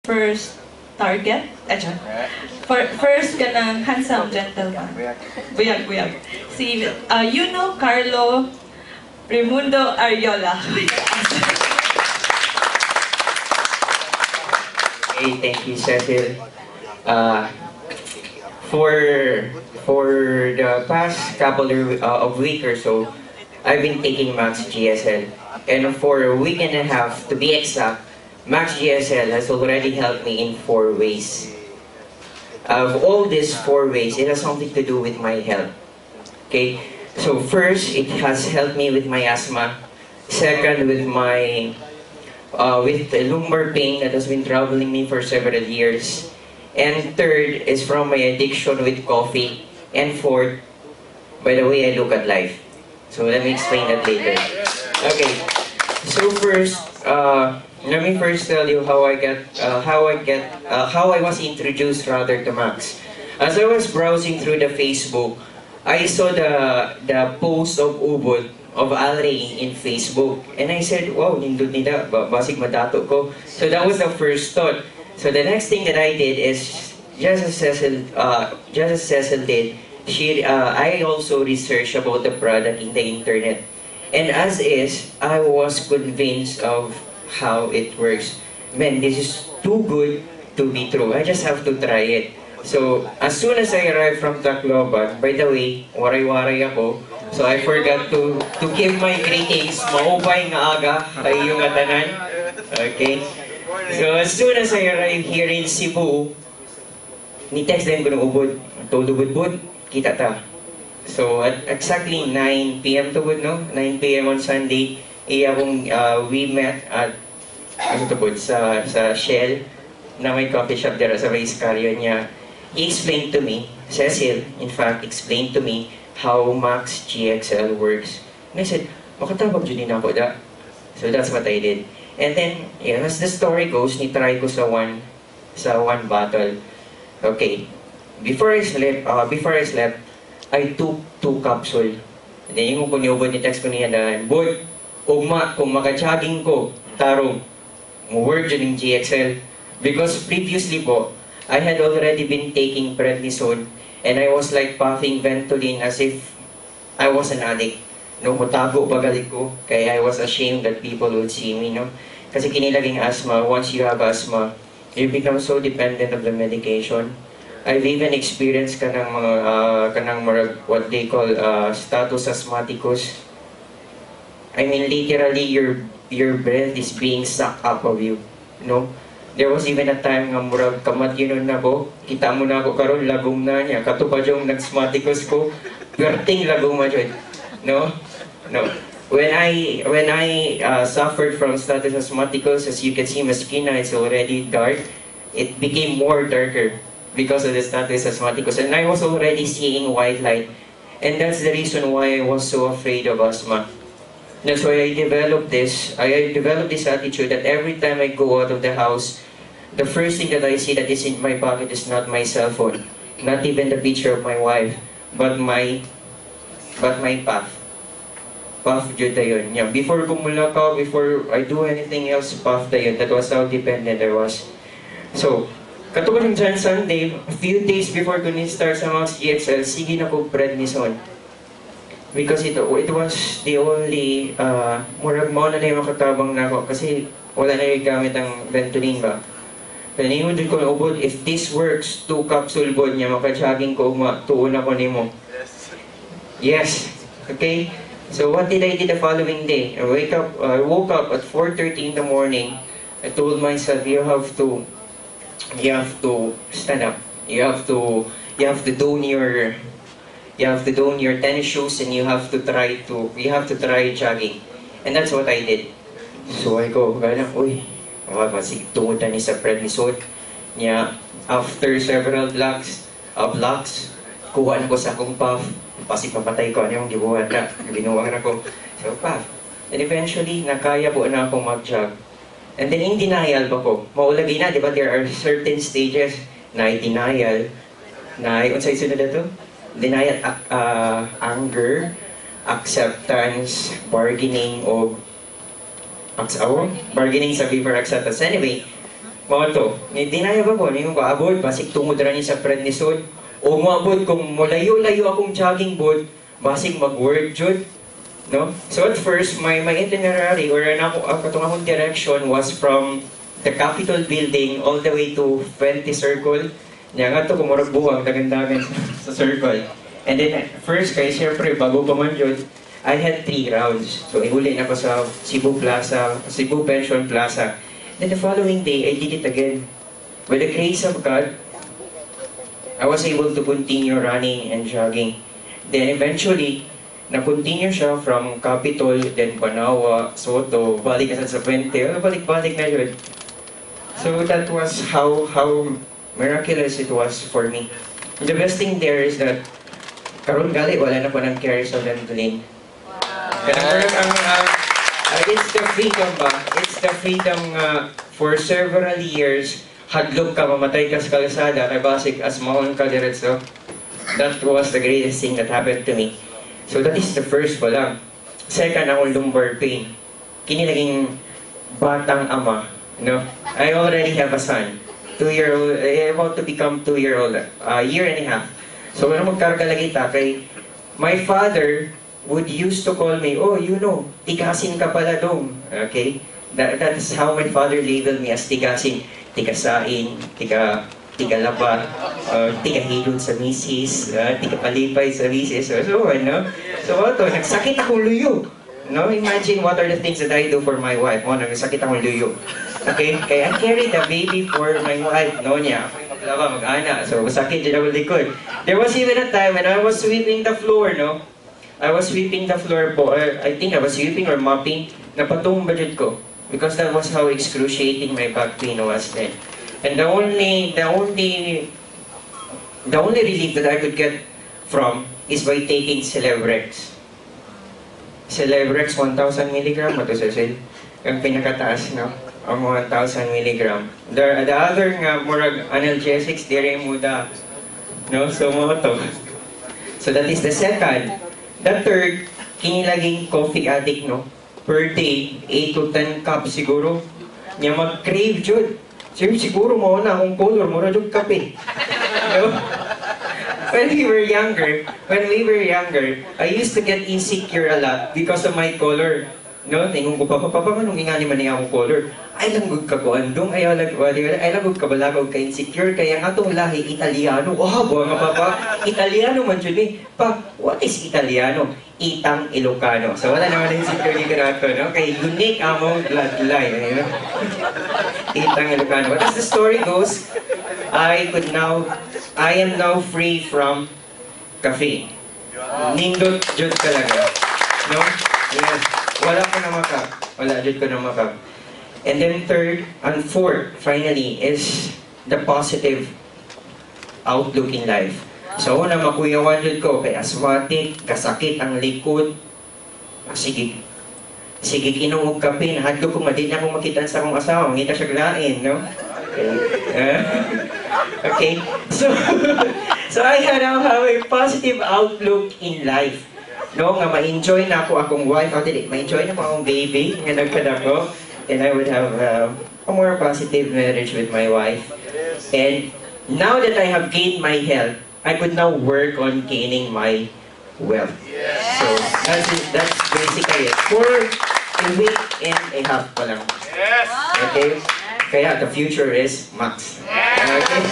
first target? First ka ng handsome gentleman. Buyag. Si, you know Carlo Raimundo Ariola. Hey, thank you, Cecil. For the past couple of week or so, I've been taking Max GSL. And for a week and a half, to be exact, Max GSL has already helped me in 4 ways. Of all these 4 ways, it has something to do with my health. Okay? So first, it has helped me with my asthma. Second, with my with the lumbar pain that has been troubling me for several years. And third is from my addiction with coffee. And fourth, by the way I look at life. So let me explain that later. Okay. So first, let me first tell you how I was introduced rather to Max. As I was browsing through the Facebook, I saw the post of Ubod of Alray in Facebook, and I said, "Wow, nindot nila, basig madato ko." So that was the first thought. So the next thing that I did is just as Cecil did. I also researched about the product in the internet, and as is, I was convinced of how it works. Man, this is too good to be true. I just have to try it. So, as soon as I arrived from Tacloban, by the way, waray-waray ako, so I forgot to give my greetings. Maupay nga aga kay iyong atanan. Okay? So, as soon as I arrived here in Cebu, ni-text din ko ng Ubod. Todo budbud, kita ta. So, at exactly 9 p.m. to good, no? 9 p.m. on Sunday, we met at sa Shell na may coffee shop there sa Vice Carrion niya. He explained to me, Cecil, in fact, explained to me how Max GXL works. And I said, makatabag dyan din ako da. So that's what I did. And then, yeah, as the story goes, ni-try ko sa one bottle. Okay. Before I slept, I took 2 capsules. And then yung kunyobod ni text ko niya na, Boy, ugma, kung makajogging ko, tarong, mo-work dyan yung GXL. Because previously po, I had already been taking prednisone, and I was like puffing Ventolin as if I was an addict. No, mutago bagalit ko, kaya I was ashamed that people would see me, no? Kasi kinilaging asthma, once you have asthma, you become so dependent of the medication. I've even experienced what they call status asthmaticus. I mean, literally, your breath is being sucked up of you, no? There was even a time nga murag kamat yun na ko, kita mo na ako karon lagom na niya, katupad yung nag-asthmaticus ko, perting lagom ma dyan, no? No. When I suffered from status asthmaticus, as you can see, my skin is already dark. It became more darker because of the status asthmaticus, and I was already seeing white light, and that's the reason why I was so afraid of asthma. That's why I developed this attitude that every time I go out of the house, the first thing that I see that is in my pocket is not my cell phone, not even the picture of my wife, but my puff. Puff jud yun. Yeah. Before gumula ka, before I do anything else, puff yun. That was how dependent I was. So, katulad ng dyan Sunday, a few days before ko ni-start sa Max GXL, sige na ko prednisone. Because it was the only, murag mo na yung makatabang na ako kasi wala na yung gamit ang Ventolin ba. Kaya niyundin ko na ubod, if this works, 2 capsule bod niya, makajogging ko, tuon ako ni mo. Yes. Okay? So what did I do the following day? I woke up at 4:30 in the morning. I told myself, you have to stand up. You have to don your tennis shoes, and you have to try jogging. And that's what I did. So I go, uy, tungod na ni sa prednisone niya. After several blocks, kuha na ko sa akong puff. Pasig mapatay ko, ano yung gibuhat na, ginuwang na ko. So puff. And eventually, nakaya po na akong mag-jog. And then in denial pa ko. Maulagi na, di ba, there are certain stages na denial, na, unsay sunod na to? Denial, anger, acceptance, bargaining, o bargaining sa before acceptance. Anyway, Mga to, dinaya ba ko, yung kaabot, basig tungod ra ni sa prednisod. O moabot kung mulayo-layo akong jogging boot, basig mag-work jud. No? So at first, my itinerary or katong akong direction was from the Capitol building all the way to 20 Circle. Nga nga to, kumurag buwang, dagan-dagan sa circle. And then, first kay siyempre, bago pa man yun, I had 3 rounds. So, ihuli na ko sa Cebu Plaza, Cebu Pension Plaza. Then the following day, I did it again. With the grace of God, I was able to continue running and jogging. Then eventually, na-continue siya from Capitol, then Banawa, Soto, balik sa 20, balik-balik na yun. So that was how miraculous it was for me. The best thing there is that karon gali wala na po ng care sa Ventolin. Kaya it's the freedom ba? It's the freedom for several years hadlok ka, mamatay ka sa kalsada, kay basig as maon ka diretso. That was the greatest thing that happened to me. So that is the first ko lang. Second, akong lumbar pain. Kini naging batang ama. No? I already have a son. 2-year-old, about to become 2-year-old. A year and a half. So when magkarga lagi ta, kay my father would used to call me, oh, you know, tigasin ka pala dong. Okay? That is how my father labeled me as tigasin. Tigasain, tigalaba, tigahilod sa misis, tigapalipay sa misis. So, ano? So, nagsakit akong luyo. No? Imagine what are the things that I do for my wife. Nagsakit akong luyo. Okay? Kaya I carried the baby for my wife. No niya. Maglaba, mag-ana. So, masakit din ako likod. There was even a time when I was sweeping the floor, no? I was sweeping the floor po. I think I was sweeping or mopping. Napatumba dyan ko. Because that was how excruciating my back pain was then. And the only relief that I could get from is by taking Celebrex. Celebrex 1,000 mg, ito sa sale. Yung pinakataas, no? Ang 1,000 mg. The other nga, murag analgesics, dire muda. No? So, mga to. So, that is the second. The third, kinilaging coffee addict, no? Per day, 8 to 10 cups siguro. Niya mag-crave jud. Siguro mo na akong color, mura jud kape. No? When we were younger, I used to get insecure a lot because of my color. No, tingong ko papa manong ingani man niya akong color. Ay langgod ka ko andong ay langgod ka balagaw ka insecure kaya nga tong lahi Italiano. Oh, buwa nga papa, Italiano man jud ni. Pa, what is Italiano? Itang Ilocano. So wala naman insecure ni kanato, no? Kay unique among bloodline, you know? Itang Ilocano. But as the story goes, I am now free from caffeine. Nindot jud talaga. No? Yes. Wala ko na makap. Wala jud ko na makap. And then third and fourth, finally, is the positive outlook in life. So una, makuyawan jud ko kay asthmatic, kasakit ang likod. Sige. Sige, kinom og kape. Hadlok ko madin na akong makita sa akong asawa. Ngita siya glain, no? Okay. So I now have a positive outlook in life. No, nga ma-enjoy na ako akong wife. Ma-enjoy na ako akong baby nga nagkadako. And I would have a more positive marriage with my wife. And now that I have gained my health, I could now work on gaining my wealth. So that's basically it. For a week and a half pa lang. Okay? Kaya the future is max. Okay?